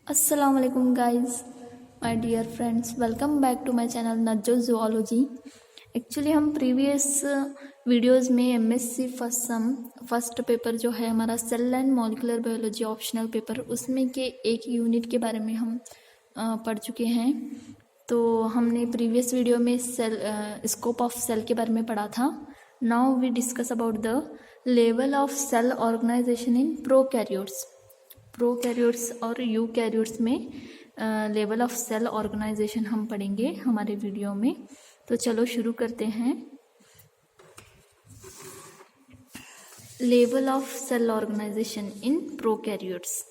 अस्सलाम वालेकुम guys, my dear friends, welcome back to my channel Najjo zoology. Actually हम previous videos में MSc first paper जो है हमारा cell and molecular biology optional paper, उसमें के एक यूनिट के बारे में हम पढ़ चुके हैं। तो हमने प्रीवियस वीडियो में सेल स्कोप ऑफ सेल के बारे में पढ़ा था। Now we discuss about the level of cell organization in prokaryotes और यूकैरियोट्स में लेवल ऑफ सेल ऑर्गेनाइजेशन हम पढ़ेंगे हमारे वीडियो में। तो चलो शुरू करते हैं। Level of cell organization in prokaryotes.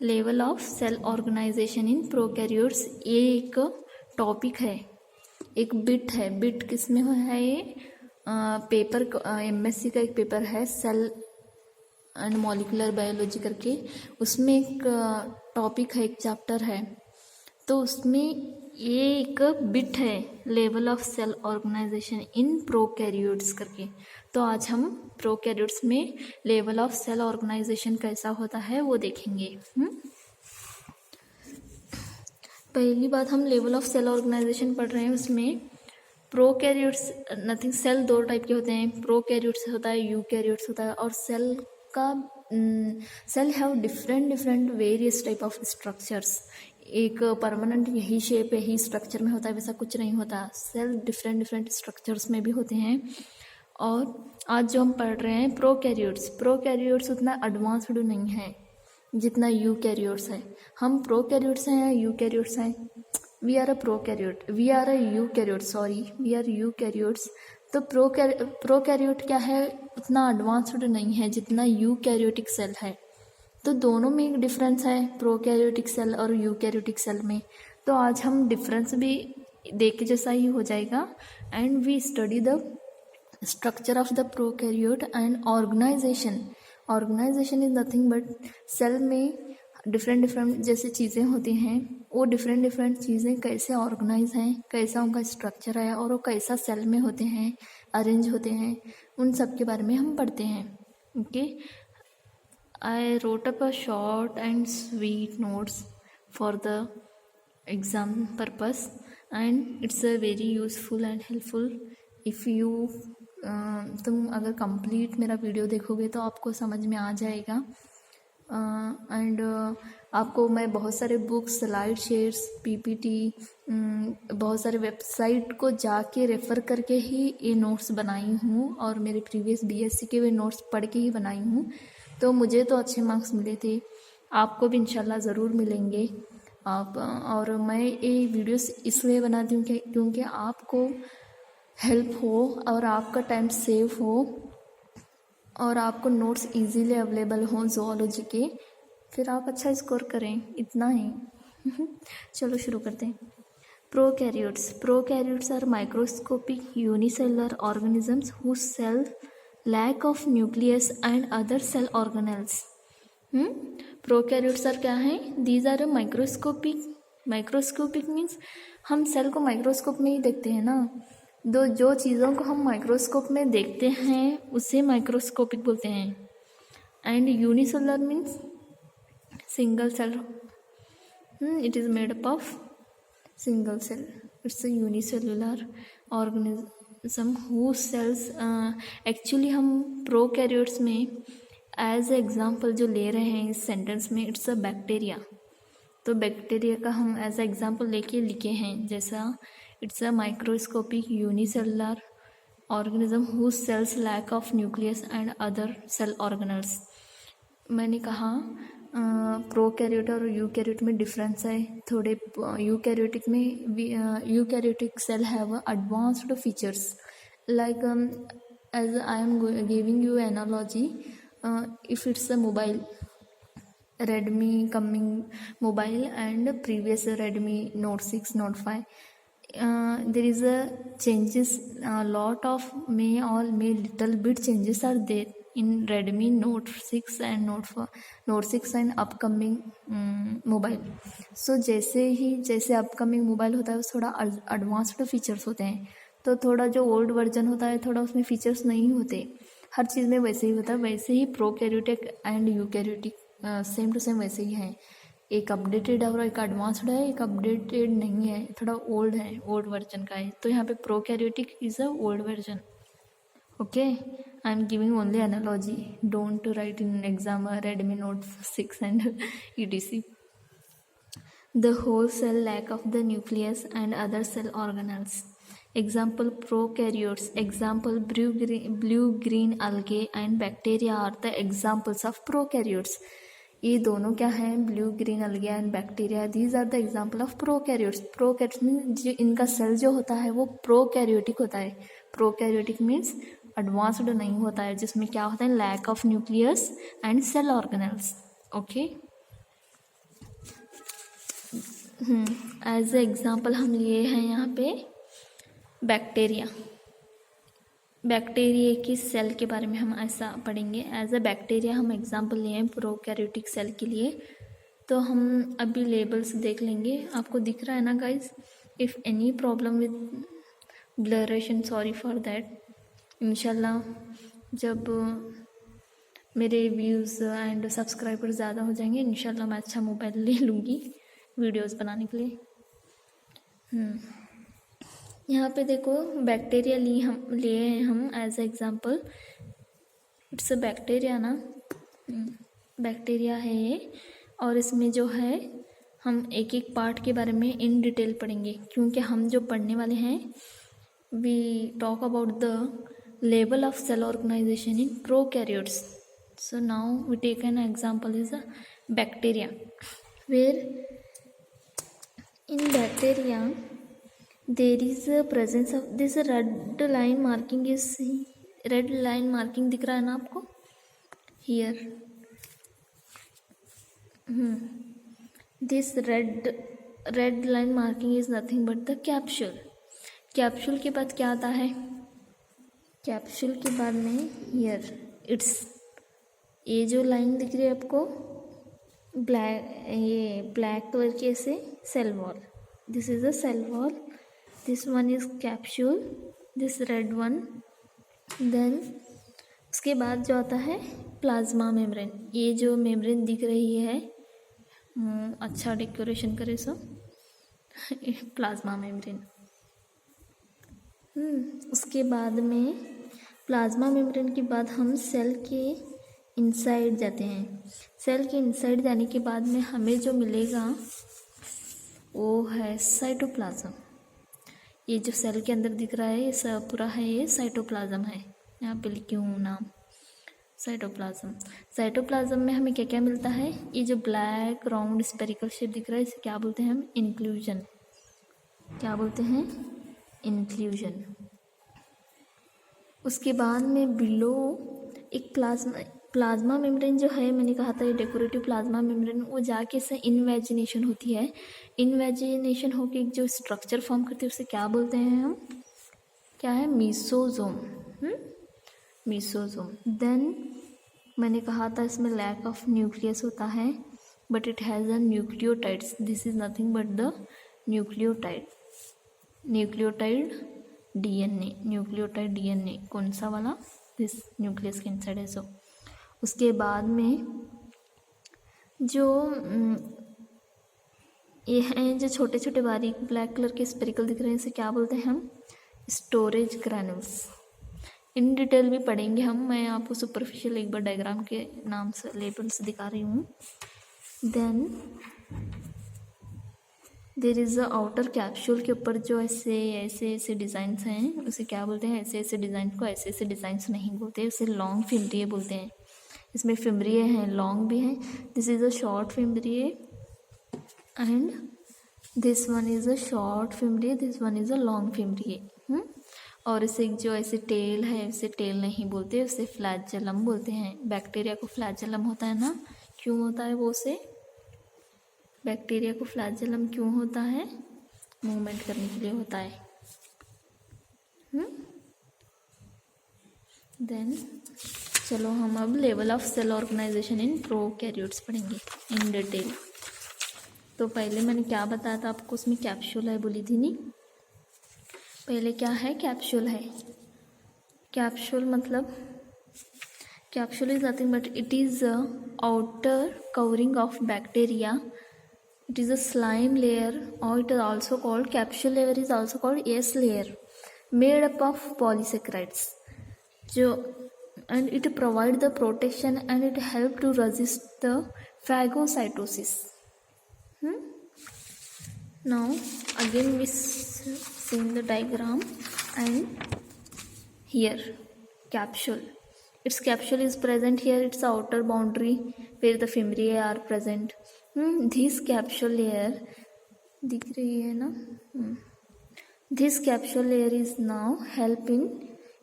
Level of cell organization in prokaryotes, ये एक टॉपिक है, एक बिट है। बिट किस में है? ये पेपर एमएससी का एक पेपर है सेल एंड मॉलिक्यूलर बायोलॉजी करके, उसमें एक टॉपिक है, एक चैप्टर है। तो उसमें ये एक बिट है, level of cell organization in prokaryotes करके। तो आज हम प्रोकैरियोट्स में लेवल ऑफ सेल ऑर्गेनाइजेशन कैसा होता है वो देखेंगे। पहली बात, हम लेवल ऑफ सेल ऑर्गेनाइजेशन पढ़ रहे हैं। उसमें प्रोकैरियोट्स नथिंग, सेल दो टाइप के होते हैं, प्रोकैरियोट्स होता है, यूकैरियोट्स होता है। और cell have different various type of structures. एक परमानेंट यही शेप यही स्ट्रक्चर में होता है, वैसा कुछ नहीं होता। सेल डिफरेंट स्ट्रक्चर्स में भी होते हैं। और आज जो हम पढ़ रहे हैं प्रोकैरियोट्स उतना एडवांस्ड नहीं है जितना यूकैरियोट्स है। हम प्रोकैरियोट्स हैं या यूकैरियोट्स हैं? We are eukaryotes. तो प्रोकैरियोट क्या है? उतना एडवांस्ड नहीं है जितना यूकैरियोटिक सेल है। तो दोनों में एक डिफरेंस है, प्रोकैरियोटिक सेल और यूकैरियोटिक सेल में। तो आज हम डिफरेंस भी देख के जैसा ही हो जाएगा। And we study the structure of the prokaryote and organization is nothing but cell में डिफरेंट जैसे चीज़ें होती हैं, वो डिफरेंट चीज़ें कैसे ऑर्गेनाइज हैं, कैसा उनका स्ट्रक्चर है और वो कैसा सेल में होते हैं, अरेंज होते हैं, उन सब के बारे में हम पढ़ते हैं। Okay, I wrote up a short and sweet notes for the exam purpose and it's a very useful and helpful if you तुम अगर कंप्लीट मेरा वीडियो देखोगे तो आपको समझ में आ जाएगा। एंड आपको मैं बहुत सारे बुक्स, स्लाइड शेयर्स, पीपीटी, बहुत सारे वेबसाइट को जाके रेफ़र करके ही ये नोट्स बनाई हूँ और मेरे प्रीवियस बीएससी के वे नोट्स पढ़ के ही बनाई हूँ। तो मुझे तो अच्छे मार्क्स मिले थे, आपको भी इंशाल्लाह ज़रूर मिलेंगे। आप और मैं ये वीडियोस इसलिए बनाती हूँ क्योंकि आपको हेल्प हो और आपका टाइम सेव हो और आपको नोट्स इजीली अवेलेबल हों ज़ूलॉजी के, फिर आप अच्छा स्कोर करें, इतना ही। चलो शुरू करते हैं। Prokaryotes are microscopic unicellular organisms whose cell lack of nucleus and other cell organelles. Prokaryotes are क्या हैं? दीज आर माइक्रोस्कोपिक मीन्स हम सेल को माइक्रोस्कोप में ही देखते हैं ना। जो चीज़ों को हम माइक्रोस्कोप में देखते हैं उसे माइक्रोस्कोपिक बोलते हैं। And unicellular means single cell, it is made up of single cell, it's a unicellular organism who cells. Actually हम प्रोकैरियोट्स में एज एग्जाम्पल जो ले रहे हैं इस सेंटेंस में, इट्स अ बैक्टीरिया। तो बैक्टीरिया का हम एज एग्जाम्पल लेके लिखे हैं, जैसा it's a microscopic unicellular organism whose cells lack of nucleus and other cell organelles. मैंने कहा प्रोकैरियोट और यूकैरियोट में डिफरेंस है थोड़े। Eukaryotic cell have advanced features like as I am giving you analogy, if it's a mobile, Redmi coming mobile and previous Redmi Note 6, Note 5, there is a changes, a lot of may little bit changes are there in Redmi Note 6 and Note 6 and upcoming mobile. So जैसे upcoming mobile होता है वो थोड़ा advanced features होते हैं, तो थोड़ा जो ओल्ड वर्जन होता है थोड़ा उसमें फीचर्स नहीं होते। हर चीज़ में वैसे ही होता है। वैसे ही prokaryotic and eukaryotic same to same वैसे ही हैं। एक अपडेटेड और एक एडवांस्ड है, एक अपडेटेड नहीं है, थोड़ा ओल्ड है, ओल्ड वर्जन का है। तो यहाँ पे prokaryotic is a old version. Okay, I am giving only analogy, don't write in exam Redmi note 6 and etc. The whole cell lack of the nucleus and other cell organelles. Example prokaryotes. Example blue-green algae and bacteria are the examples of prokaryotes. ये दोनों क्या हैं? Blue green algae and bacteria, these are the example of prokaryotes. Prokaryotes means जो इनका cell जो होता है वो प्रोकैरियोटिक होता है। प्रोकैरियोटिक मीन्स एडवांस्ड नहीं होता है, जिसमें क्या होता है? Lack of nucleus and cell organelles. Okay, as a example हम लिए हैं यहाँ पे बैक्टीरिया। बैक्टीरिया की सेल के बारे में हम ऐसा पढ़ेंगे। एज ए बैक्टीरिया हम एग्जाम्पल लिए हैं प्रोकैरियोटिक सेल के लिए। तो हम अभी लेबल्स देख लेंगे। आपको दिख रहा है ना guys? If any problem with blurration, sorry for that. इंशाल्लाह जब मेरे व्यूज़ एंड सब्सक्राइबर ज़्यादा हो जाएंगे, इंशाल्लाह मैं अच्छा मोबाइल ले लूँगी वीडियोस बनाने के लिए। यहाँ पे देखो बैक्टीरिया लिए हैं हम as example. It's a bacteria ना, बैक्टीरिया है ये। और इसमें जो है हम एक एक पार्ट के बारे में इन डिटेल पढ़ेंगे, क्योंकि हम जो पढ़ने वाले हैं we talk about the level of cell organization in prokaryotes. So now we take an example is a bacteria, where in bacteria there is a presence of this red line marking is red line marking दिख रहा है ना आपको? here this red line marking is nothing but the capsule. Capsule के बाद क्या आता है? कैप्सूल के बाद में here it's, ये जो लाइन दिख रही है आपको ब्लैक कलर के से cell wall, this is a cell wall, this one is capsule, this red one. Then उसके बाद जो आता है प्लाज्मा मेम्ब्रेन। ये जो मेम्ब्रेन दिख रही है, अच्छा डेकोरेशन करे सो प्लाज्मा मेम्ब्रेन। उसके बाद में प्लाज्मा मेम्ब्रेन के बाद हम सेल के इनसाइड जाते हैं। सेल के इनसाइड जाने के बाद में हमें जो मिलेगा वो है साइटोप्लाज्म। ये जो सेल के अंदर दिख रहा है ये सब पूरा है, ये साइटोप्लाज्म है। यहाँ पे लिखी हूँ नाम साइटोप्लाज्म। साइटोप्लाज्म में हमें क्या क्या मिलता है? ये जो ब्लैक राउंड स्पेरिकल शेप दिख रहा है इसे क्या बोलते हैं हम? इंक्लूजन। क्या बोलते हैं? इंक्लूजन। उसके बाद में बिलो एक प्लाज्मा मेम्ब्रेन जो है, मैंने कहा था ये डेकोरेटिव प्लाज्मा मेम्ब्रेन, वो जाके से इनवेजिनेशन होती है। इनवेजिनेशन होके एक जो स्ट्रक्चर फॉर्म करती है उसे क्या बोलते हैं हम? क्या है? मीसोजोम। मीसोजोम। देन मैंने कहा था इसमें लैक ऑफ न्यूक्लियस होता है, but it has a nucleotides. This is nothing but the nucleotide. Nucleotide DNA, nucleotide DNA कौन सा वाला? दिस न्यूक्लियस के इनसाइड है। सो उसके बाद में जो ये हैं जो छोटे छोटे बारीक ब्लैक कलर के स्पेरिकल दिख रहे हैं इसे क्या बोलते हैं हम? Storage granules. इन डिटेल भी पढ़ेंगे हम, मैं आपको सुपरफिशियल एक बार डायग्राम के नाम से लेबल्स दिखा रही हूँ। Then there is a outer capsule के ऊपर जो ऐसे डिज़ाइंस हैं उसे क्या बोलते हैं? ऐसे डिज़ाइन को ऐसे डिज़ाइंस नहीं बोलते, उसे लॉन्ग फिमरिए बोलते हैं। इसमें फिमरिए हैं, लॉन्ग भी हैं। This is a short fimbriae and this one is a short fimbriae, this one is a long fimbriae. और इसे जो ऐसे टेल है उसे टेल नहीं बोलते, उसे फ्लैजेलम बोलते हैं। बैक्टीरिया को फ्लैजेलम होता है ना, क्यों होता है वो? उसे बैक्टीरिया को फ्लैजेलम क्यों होता है? मूवमेंट करने के लिए होता है। देन चलो हम अब level of cell organization in prokaryotes पढ़ेंगे इन डिटेल। तो पहले मैंने क्या बताया था आपको? उसमें कैप्सूल है बोली थी नहीं? पहले क्या है? कैप्सूल है। कैप्सूल मतलब Capsule is nothing but it is a outer covering of bacteria. It is a slime layer, or it is also called capsule layer, is also called S layer, made up of polysaccharides. And it provide the protection and it help to resist the phagocytosis. Now again we see the diagram, and here capsule. Its capsule is present here, its outer boundary where the fimbriae are present. This capsule layer दिख रही है ना? This capsule layer is now helping.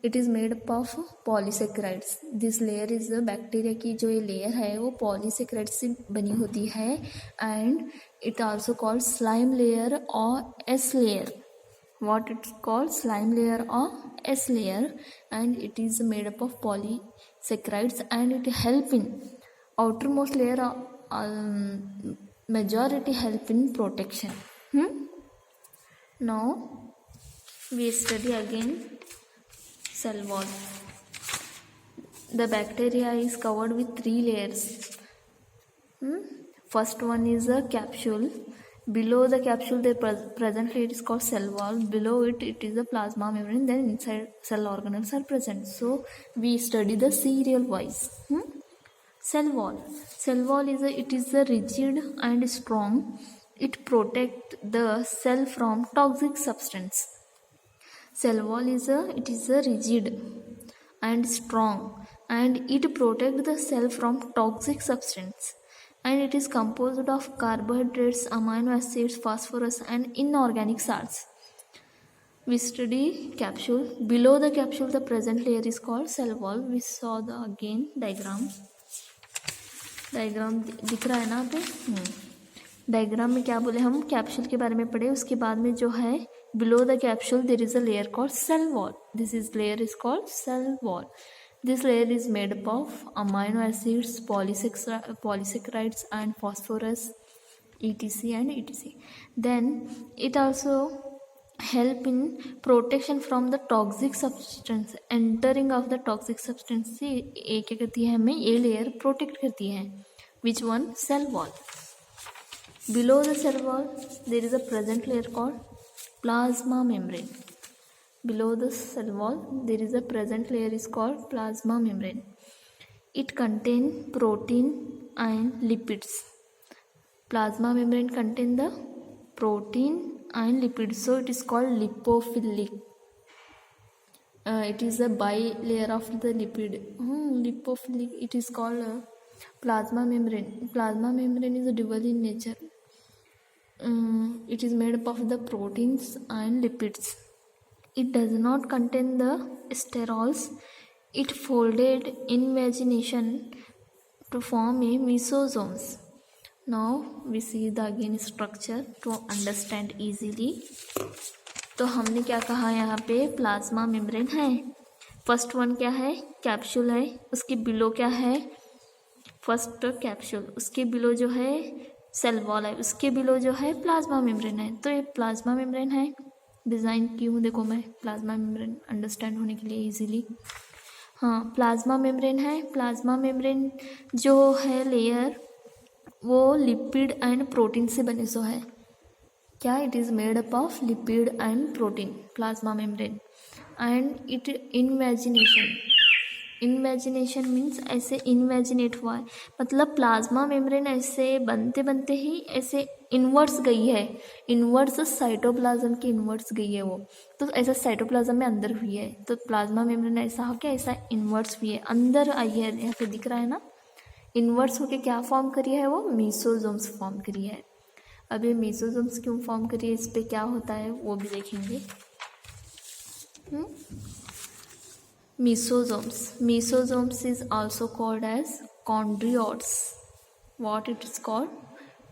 It is made up of polysaccharides. This layer is the bacteria की जो ये layer है वो polysaccharides से बनी होती है, and it also called slime layer or S layer. What it's called? Slime layer or S layer, and it is made up of polysaccharides and it help in outermost layer majority help in protection. Now we study again cell wall. The bacteria is covered with 3 layers. First one is a capsule. Below the capsule the present layer is called cell wall. Below it is a plasma membrane. Then inside cell organelles are present. So we study the serial wise. Cell wall. Cell wall is a rigid and strong. It protects the cell from toxic substance. Cell wall is a rigid and strong, and it protects the cell from toxic substance, and it is composed of carbohydrates, amino acids, phosphorus and inorganic salts. We study capsule. Below the capsule the present layer is called cell wall. We saw the again diagram दिख रहा है ना पे? Diagram में क्या बोले हम? Capsule के बारे में पढ़े. उसके बाद में जो है below the capsule there is a layer called cell wall. Layer is called cell wall. This layer is made up of amino acids, polysaccharides and phosphorus, etc and etc. Then it also help in protection from the toxic substance. Entering of the toxic substance से क्या करती है? हमें ये layer protect करती है. Which one? Cell wall. Below the cell wall there is a present layer called plasma membrane. Below the cell wall there is a present layer is called plasma membrane. It contains protein and lipids. Plasma membrane contain the protein and lipids, so it is called lipophilic. It is a bilayer of the lipid. Lipophilic. It is called plasma membrane. Plasma membrane is dual in nature. It is made up of the proteins and lipids. It does not contain the sterols. It folded in vagination to form a mesosomes. Now we see the again structure to understand easily. तो हमने क्या कहा? यहाँ पे plasma membrane है. First one क्या है? Capsule है. उसके बिलो क्या है? First capsule. उसके बिलो जो है सेल वॉल है. उसके बिलो जो है प्लाज्मा मेम्ब्रेन है. तो ये प्लाज्मा मेम्ब्रेन है. डिज़ाइन की हूँ देखो मैं प्लाज्मा मेम्ब्रेन अंडरस्टैंड होने के लिए इजीली. हाँ, प्लाज्मा मेम्ब्रेन है. प्लाज्मा मेम्ब्रेन जो है लेयर वो लिपिड एंड प्रोटीन से बने सो है. क्या? It is made up of lipid and protein. Plasma membrane. And it invagination means ऐसे इन्वेजिनेट हुआ है. मतलब प्लाज्मा मेम्ब्रेन ऐसे बनते बनते ही ऐसे इनवर्ट्स गई है. इनवर्ट्स साइटोप्लाज्म के इनवर्ट्स गई है वो. तो ऐसा साइटोप्लाज्म में अंदर हुई है. तो प्लाज्मा मेम्ब्रेन ऐसा हो क्या? ऐसा इनवर्ट्स हुई है, अंदर आई है. यहाँ पे दिख रहा है ना? इन्वर्ट्स होके क्या फॉर्म करी है? वो मीसोजोम्स फॉर्म करी है. अब ये मीसोजोम्स क्यों फॉर्म करी है, इस पे क्या होता है वो भी देखेंगे. Mesosomes is also called as chondriotes. What it is called?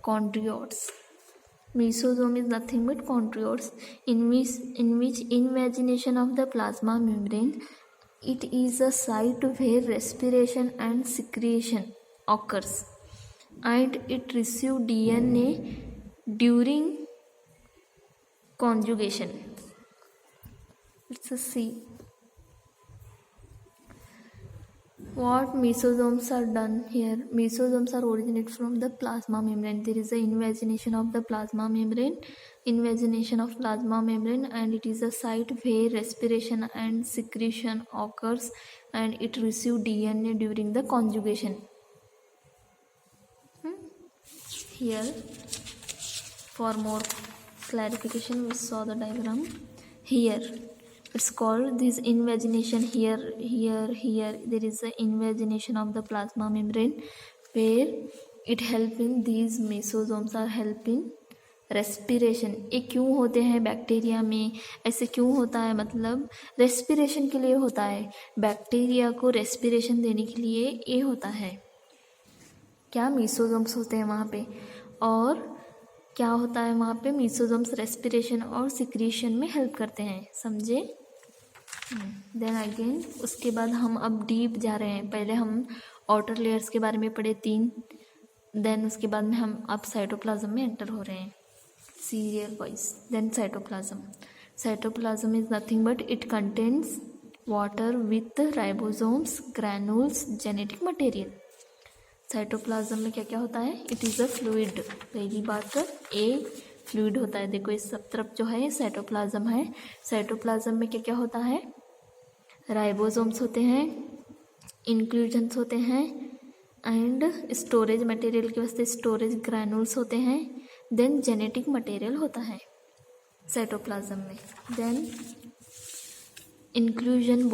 Chondriotes. Mesosome is nothing but chondriotes, in which invagination of the plasma membrane, it is a site where respiration and secretion occurs, and it receives DNA during conjugation. It's a C. What mesosomes are done here? Mesosomes are originate from the plasma membrane. There is a invagination of the plasma membrane, and it is a site where respiration and secretion occurs, and it receives DNA during the conjugation. Here, for more clarification, we saw the diagram here. It's called this invagination. Here there is a invagination of the plasma membrane where it help in these mesosomes are help in respiration. ये क्यों होते हैं bacteria में, ऐसे क्यों होता है, मतलब रेस्पिरेशन के लिए होता है. बैक्टीरिया को रेस्पिरेशन देने के लिए ये होता है. क्या मीसोजोम्स होते हैं वहाँ पे, और क्या होता है वहाँ पे, मीसोजोम्स रेस्पिरेशन और सिक्रीशन में हेल्प करते हैं. समझे. देन अगेन उसके बाद हम अब डीप जा रहे हैं. पहले हम आउटर लेयर्स के बारे में पढ़े 3, देन उसके बाद में हम अब साइटोप्लाज्म में एंटर हो रहे हैं serial wise. Then cytoplasm is nothing but it contains water with ribosomes, granules, genetic material. Cytoplasm में क्या क्या होता है, इट इज़ अ फ्लूइड. पहली बात ए फ्लूइड होता है. देखो इस सब तरफ जो है साइटोप्लाज्म है. साइटोप्लाज्म में क्या क्या होता है, राइबोसोम्स होते हैं, इंक्लूजन्स होते हैं, एंड स्टोरेज मटेरियल के वास्ते स्टोरेज ग्रैनुल्स होते हैं. देन जेनेटिक मटेरियल होता है साइटोप्लाज्म में. Then inclusion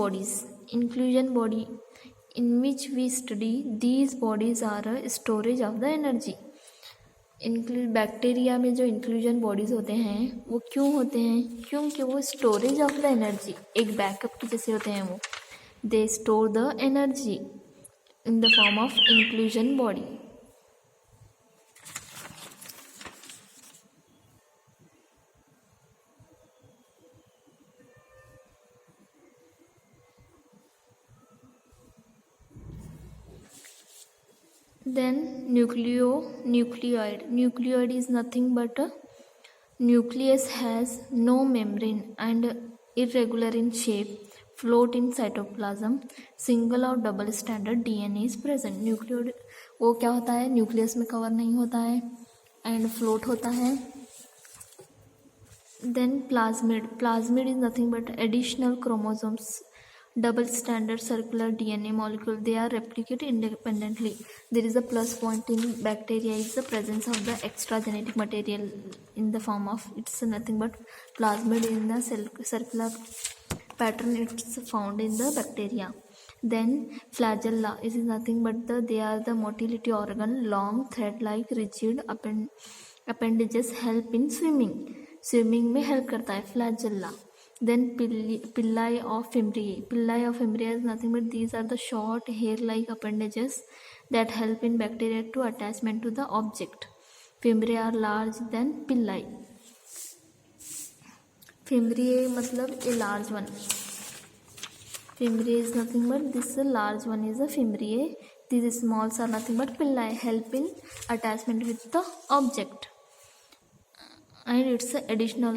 body in which we study these bodies are a storage of the energy. Bacteria में जो इंक्लूजन बॉडीज होते हैं वो क्यों होते हैं, क्योंकि वो स्टोरेज ऑफ द एनर्जी, एक बैकअप के जैसे होते हैं. वो they store the energy in the form of inclusion body. Then nucleoid. Nucleoid is nothing but a nucleus has no membrane and irregular in shape, float in cytoplasm. Single or double stranded DNA is present. Nucleoid वो क्या होता है, nucleus में cover नहीं होता है and float होता है. Then plasmid is nothing but additional chromosomes, double standard circular DNA molecule. They are replicate independently. There is a plus point in bacteria is the presence of the extra genetic material in the form of, it's nothing but plasmid in the circular pattern. It's found in the bacteria. Then flagella is nothing but they are the motility organ, long thread like rigid appendages help in swimming में help करता है flagella. Then pili of fimbriae is nothing but these are the short hair-like appendages that help in bacteria to attachment to the object. Fimbriae are large than pili. Fimbriae मतलब a large one. Fimbriae is nothing but this large one is a fimbriae. These smalls are nothing but pili, help in attachment with the object. And it's additional